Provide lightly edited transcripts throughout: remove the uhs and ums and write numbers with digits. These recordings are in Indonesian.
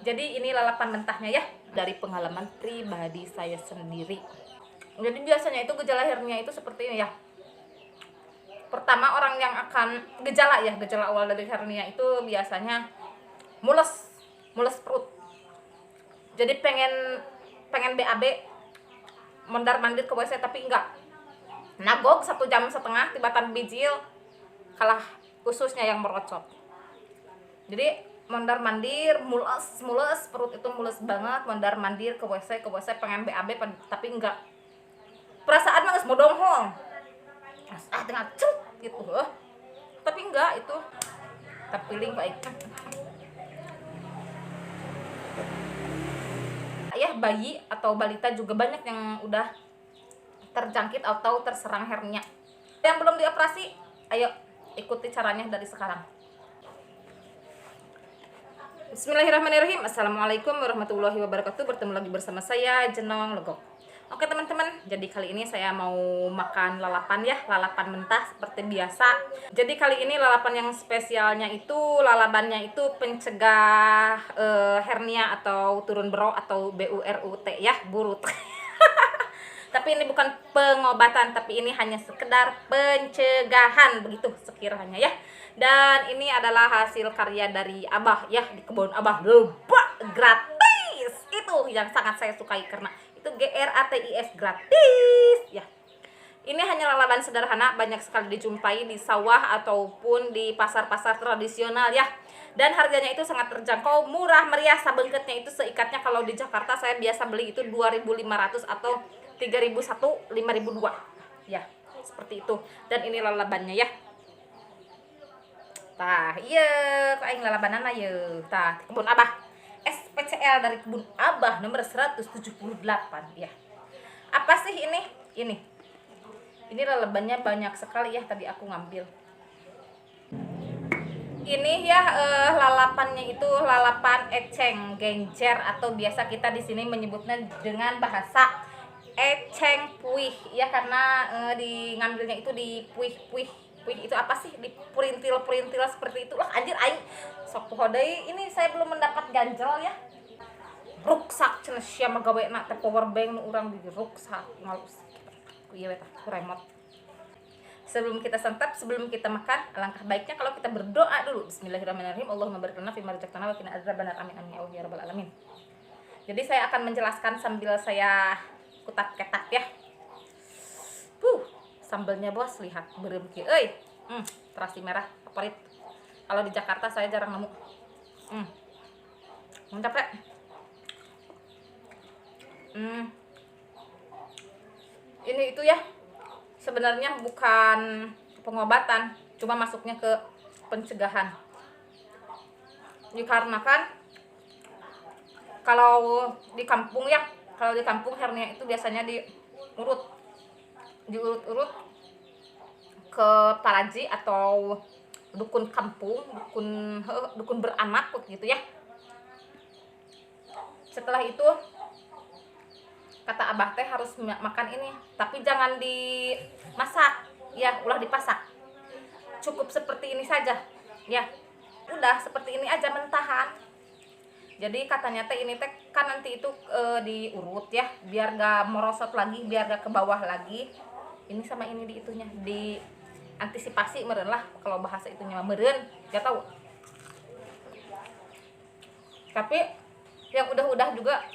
Jadi ini lalapan mentahnya ya, dari pengalaman pribadi saya sendiri. Jadi biasanya itu gejala hernia itu seperti ini ya. Pertama, orang yang akan gejala awal dari hernia itu biasanya mules, mules perut. Jadi pengen BAB, mondar mandir ke WC tapi enggak. Nagog 1,5 jam, tibatan bijil, kalah ususnya yang merocot. Jadi mondar mandir, mules, perut itu mules banget, mondar mandir ke WC, pengen BAB tapi enggak. Perasaan mah geus modonghong. Tengah cut gitu. Tapi enggak itu. Terpiling baik. Ya, bayi atau balita juga banyak yang udah terjangkit atau terserang hernia. Yang belum dioperasi, ayo ikuti caranya dari sekarang. Bismillahirrahmanirrahim. Assalamualaikum warahmatullahi wabarakatuh. Bertemu lagi bersama saya Jenong Legok. Oke teman-teman, jadi kali ini saya mau makan lalapan ya, lalapan mentah seperti biasa. Jadi kali ini lalapan yang spesialnya itu, lalapannya itu pencegah hernia atau turun berok atau BURUT ya, burut. Tapi ini bukan pengobatan, tapi ini hanya sekedar pencegahan, begitu sekiranya ya. Dan ini adalah hasil karya dari Abah ya, di kebun Abah, gratis. Itu yang sangat saya sukai karena itu gratis, gratis ya. Ini hanya lalapan sederhana, banyak sekali dijumpai di sawah ataupun di pasar-pasar tradisional ya. Dan harganya itu sangat terjangkau, murah meriah. Sabengketnya itu seikatnya kalau di Jakarta saya biasa beli itu 2.500 atau 3.001, 5.002 ya, seperti itu. Dan ini lalabannya ya. Tah, iya, kayak lalabanan ya. Tah, kebun Abah. SPCL dari kebun Abah nomor 178 ya. Apa sih ini? Ini lalabannya banyak sekali ya, tadi aku ngambil. Ini ya lalapannya itu lalapan eceng genjer atau biasa kita di sini menyebutnya dengan bahasa eceng puih ya, karena ngambilnya itu di puih itu apa sih, di perintil seperti itulah. Anjir aing sok poho deui, ini saya belum mendapat ganjel ya. Ruksak cenah sia mah gawena teh power bank nu urang di ruksak ngalus. Ieu eta remote. Sebelum kita santap, sebelum kita makan, alangkah baiknya kalau kita berdoa dulu. Bismillahirrahmanirrahim. Allahumma barik lana fima razaqtana wa qina adzabannar. Amin amin ya rabbal alamin. Jadi saya akan menjelaskan sambil saya kutak-ketak ya. Sambelnya bos, lihat beureum kieu euy. Terasi merah favorit. Kalau di Jakarta saya jarang nemu. Mantap ya. Ini itu ya. Sebenarnya bukan pengobatan, cuma masuknya ke pencegahan. Dikarenakan kalau di kampung hernia itu biasanya diurut ke paraji atau dukun kampung, dukun beranak gitu ya. Setelah itu kata Abah teh harus makan ini, tapi jangan dimasak ya, ulah dipasak. Cukup seperti ini saja ya, udah seperti ini aja mentahan. Jadi katanya teh ini teh kan nanti itu diurut ya, biar gak merosot lagi, biar gak ke bawah lagi. Ini sama ini di itunya, di antisipasi meureun lah kalau bahasa itunya mah meureun, gak tahu. Tapi yang udah juga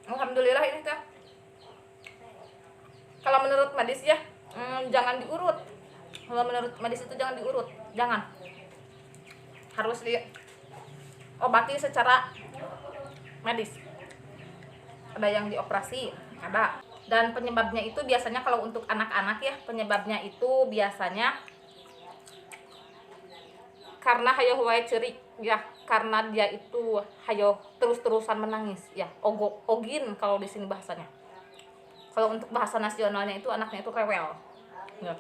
alhamdulillah ini teh. Kalau menurut medis ya, jangan diurut. Kalau menurut medis itu jangan diurut, jangan. Harus diobati secara medis. Ada yang dioperasi, ada. Dan penyebabnya itu biasanya kalau untuk anak-anak ya, penyebabnya itu biasanya karena hayo wae ceurik ya, karena dia itu hayo terus-terusan menangis ya, ogin kalau di sini bahasanya. Kalau untuk bahasa nasionalnya itu anaknya itu rewel ya.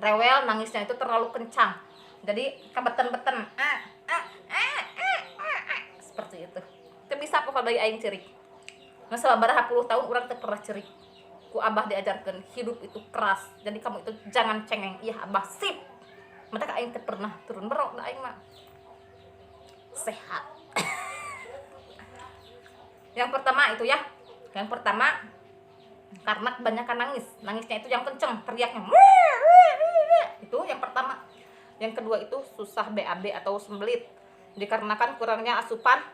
Rewel, nangisnya itu terlalu kencang, jadi kebeten-beten seperti itu. Itu bisa kok kalau aing cerik. Nggak sabaraha puluh tahun urang teh pernah cerik. Ku Abah diajarkan hidup itu keras, jadi kamu itu jangan cengeng. Iya Abah sip. Mereka aing teh pernah turun berok da aing mah sehat. Yang pertama itu ya, yang pertama karena kebanyakan nangisnya itu yang kenceng, teriaknya itu yang pertama. Yang kedua itu susah BAB atau sembelit, dikarenakan kurangnya asupan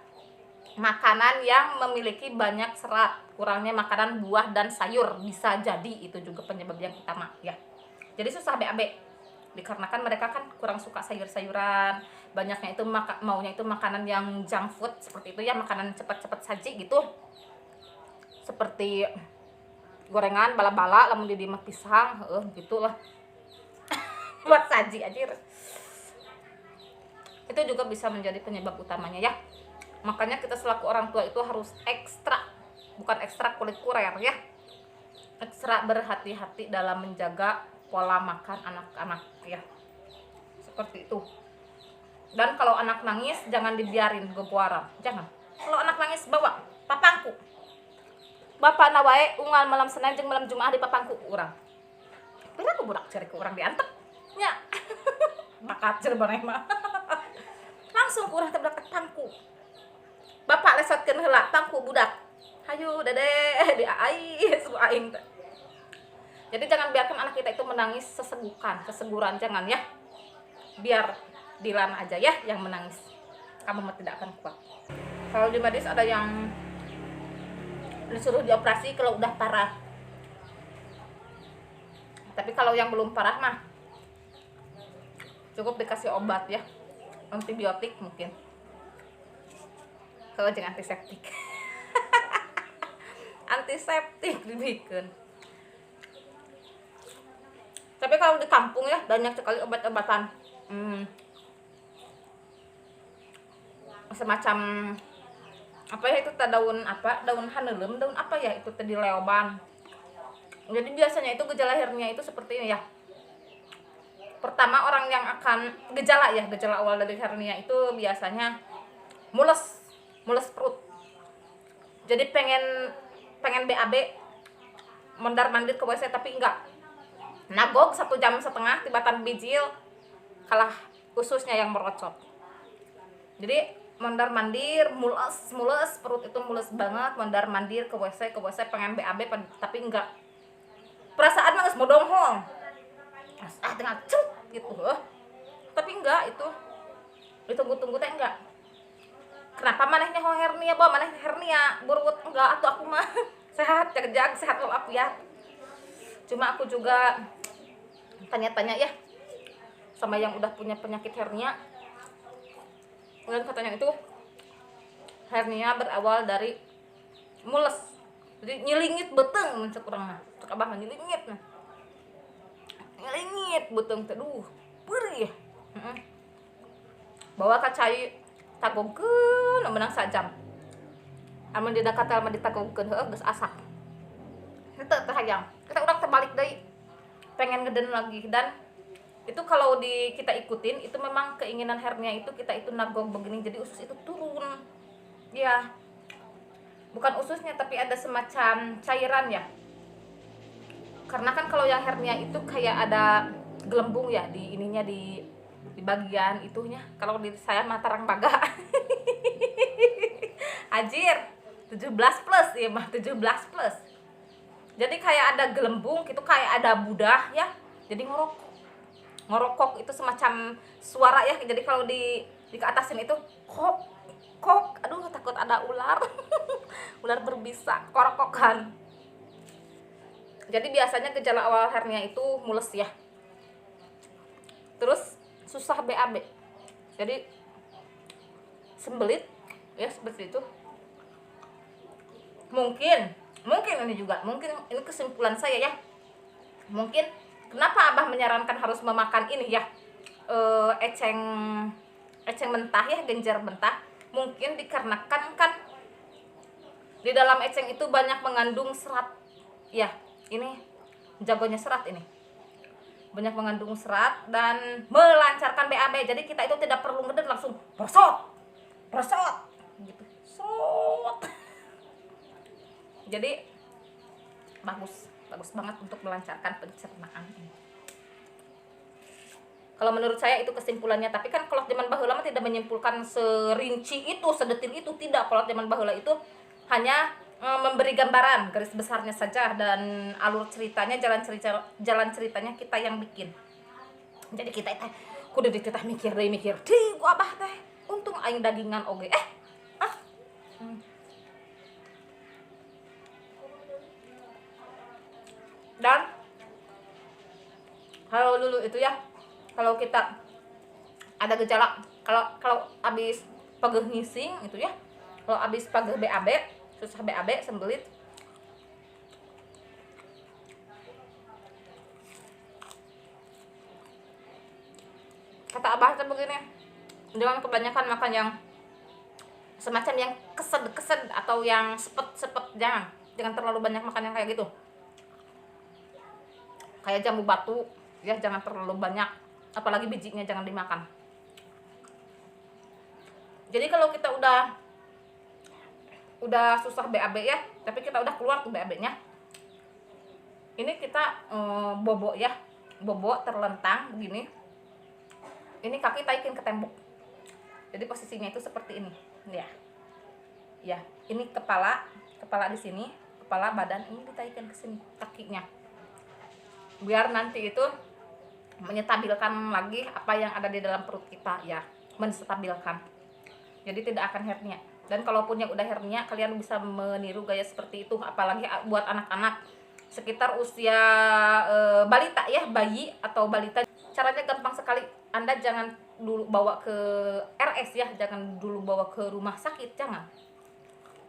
makanan yang memiliki banyak serat, kurangnya makanan buah dan sayur, bisa jadi itu juga penyebab yang utama ya. Jadi susah BAB dikarenakan mereka kan kurang suka sayur-sayuran, banyaknya itu maunya itu makanan yang junk food seperti itu ya, makanan cepat-cepat saji gitu, seperti gorengan bala-bala lamun di mah pisang gitulah buat saji aja. Itu juga bisa menjadi penyebab utamanya ya. Makanya kita selaku orang tua itu harus ekstra, bukan ekstra kulikuler ya, ekstra berhati-hati dalam menjaga pola makan anak-anak ya, seperti itu. Dan kalau anak nangis jangan dibiarin gebuaran, jangan. Kalau anak nangis bawa papangku, bapak nawae unggal malam Senin jeung malam Jumaah di papangku urang. Pira aku budak cari ke urang diantep nya. Bakat Cirebon mah. Langsung urang teh budak pangku. Bapak lesotkeun heula pangku budak. Hayu dede di ai su aing teh. Jadi jangan biarkan anak kita itu menangis keseguran jangan ya. Biar Dilan aja ya yang menangis. Kamu mah tidak akan kuat. Kalau di medis ada yang disuruh dioperasi kalau udah parah. Tapi kalau yang belum parah mah cukup dikasih obat ya, antibiotik mungkin. Kalau jangan antiseptik. Antiseptik dibikin. Tapi kalau di kampung ya banyak sekali obat-obatan semacam apa ya itu daun haneulem, daun apa ya itu tadi leoban. Jadi biasanya itu gejala hernia itu seperti ini ya. Pertama orang yang akan gejala awal dari hernia itu biasanya mules perut. Jadi pengen BAB, mondar-mandir ke WC tapi enggak. Nagog 1,5 jam tibatan bijil kalah ususnya yang merocot. Jadi mondar-mandir mules perut itu mules banget, mondar-mandir ke WC pengen BAB tapi enggak. Perasaan mah geus modonghong. Tengah cuk gitu. Tapi enggak itu. Ditunggu-tunggu teh enggak. Kenapa manehnya hernia, bawa maneh hernia, burut enggak atuh aku mah sehat, jag sehat walafiat. Cuma aku juga tanya-tanya ya sama yang udah punya penyakit hernia. Dan katanya itu hernia berawal dari mules. Jadi nyilingit beteng mencek urang mah. Cek abah mah nyilingit nah. Nyilingit beteng teh duh, perih. Bawa ka cai tagogkeun menang sajam. Amun dina katel mah ditagogkeun heueuh geus asak. Henteu teh hayang. Kita urang terbalik deui. Pengen ngeden lagi dan itu kalau kita ikutin itu memang keinginan hernia itu kita itu nagog begini jadi usus itu turun. Ya. Bukan ususnya tapi ada semacam cairan ya. Karena kan kalau yang hernia itu kayak ada gelembung ya di ininya di bagian itunya. Kalau di saya mah tarang baga. Anjir. 17 plus ya mah 17 plus. Jadi kayak ada gelembung gitu, kayak ada budah ya. Jadi ngorokok itu semacam suara ya. Jadi kalau di keatasin itu kok aduh takut ada ular. Ular berbisa, korokokan. Jadi biasanya gejala awal hernia itu mules ya. Terus susah BAB. Jadi sembelit ya seperti itu. Mungkin ini kesimpulan saya ya. Mungkin kenapa Abah menyarankan harus memakan ini ya, eceng mentah ya, genjer mentah. Mungkin dikarenakan kan di dalam eceng itu banyak mengandung serat ya. Ini jagonya serat ini, banyak mengandung serat dan melancarkan BAB. Jadi kita itu tidak perlu ngeden, langsung prosot gitu, sot. Jadi bagus banget untuk melancarkan pencernaan ini. Kalau menurut saya itu kesimpulannya. Tapi kan kalau zaman baheula mah tidak menyimpulkan serinci itu, sedetil itu, tidak. Kalau zaman baheula itu hanya memberi gambaran garis besarnya saja, dan alur ceritanya, jalan ceritanya kita yang bikin. Jadi kita teh kudu dititah mikir di gua abah teh untung aing dagingan oge Dan kalau dulu itu ya, kalau kita ada gejala, kalau abis pageh ngising itu ya, kalau abis pageh BAB, susah BAB, sembelit, kata abah tuh begini, jangan kebanyakan makan yang semacam yang kesed atau yang sepet, jangan terlalu banyak makan yang kayak gitu, kayak jambu batu ya, jangan terlalu banyak, apalagi bijinya jangan dimakan. Jadi kalau kita udah susah BAB ya, tapi kita udah keluar tuh BAB-nya, ini kita bobo ya, bobo terlentang begini, ini kaki taikin ke tembok. Jadi posisinya itu seperti ini ya, ini kepala di sini, kepala badan ini ditaikin ke sini kakinya, biar nanti itu menyetabilkan lagi apa yang ada di dalam perut kita ya, menstabilkan. Jadi tidak akan hernia. Dan kalaupun yang udah hernia, kalian bisa meniru gaya seperti itu, apalagi buat anak-anak sekitar usia balita ya, bayi atau balita. Caranya gampang sekali. Anda jangan dulu bawa ke RS ya, jangan dulu bawa ke rumah sakit, jangan.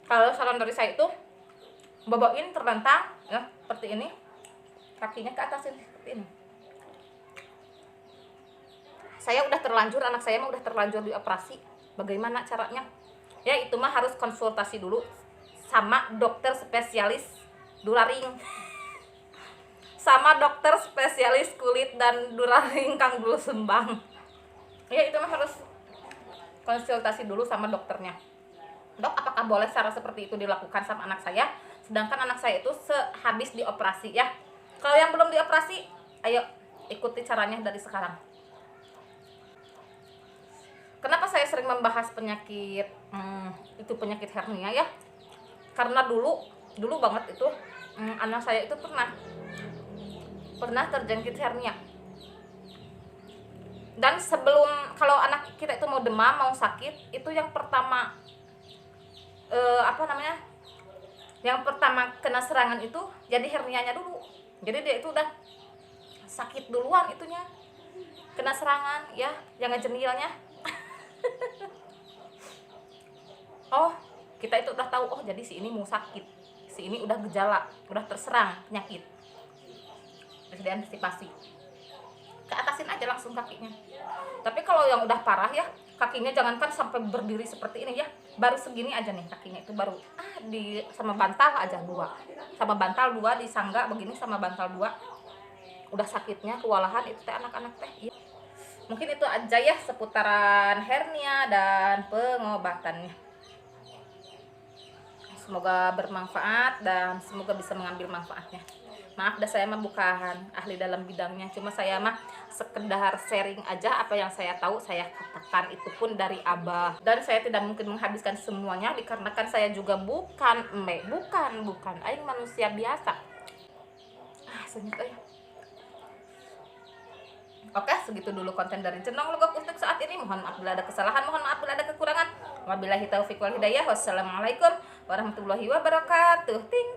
Kalau saran dari saya itu bawain terlentang ya, seperti ini, kakinya ke atasin seperti ini. Saya udah terlanjur, anak saya mah udah terlanjur dioperasi. Bagaimana caranya? Ya itu mah harus konsultasi dulu sama dokter spesialis duraring, sama dokter spesialis kulit dan duraring Kang Dul Sembang. Ya itu mah harus konsultasi dulu sama dokternya. Dok, apakah boleh cara seperti itu dilakukan sama anak saya? Sedangkan anak saya itu sehabis dioperasi ya. Kalau yang belum dioperasi, ayo ikuti caranya dari sekarang. Kenapa saya sering membahas penyakit itu penyakit hernia ya? Karena dulu banget itu anak saya itu pernah terjangkit hernia. Dan sebelum, kalau anak kita itu mau demam, mau sakit, itu yang pertama yang pertama kena serangan itu jadi hernianya dulu. Jadi dia itu udah sakit duluan itunya, kena serangan ya, jangan jengilnya. Oh, kita itu udah tahu, oh jadi si ini mau sakit, si ini udah gejala, udah terserang penyakit, harus diantisipasi, ke atasin aja langsung kakinya. Tapi kalau yang udah parah ya, kakinya jangankan sampai berdiri seperti ini ya, baru segini aja nih kakinya itu, baru sama bantal aja sama bantal dua disangga begini, sama bantal dua udah sakitnya kewalahan itu teh anak-anak teh. Mungkin itu aja ya seputaran hernia dan pengobatannya. Semoga bermanfaat dan semoga bisa mengambil manfaatnya. Maaf dah, saya mah bukan ahli dalam bidangnya, cuma saya mah sekedar sharing aja apa yang saya tahu, saya katakan, itu pun dari Abah. Dan saya tidak mungkin menghabiskan semuanya dikarenakan saya juga bukan aing manusia biasa. Senyum ya. Oke, segitu dulu konten dari Jenong Legok untuk saat ini. Mohon maaf bila ada kesalahan, mohon maaf bila ada kekurangan. Wabillahi taufiq wal hidayah. Wassalamualaikum warahmatullahi wabarakatuh. Ting.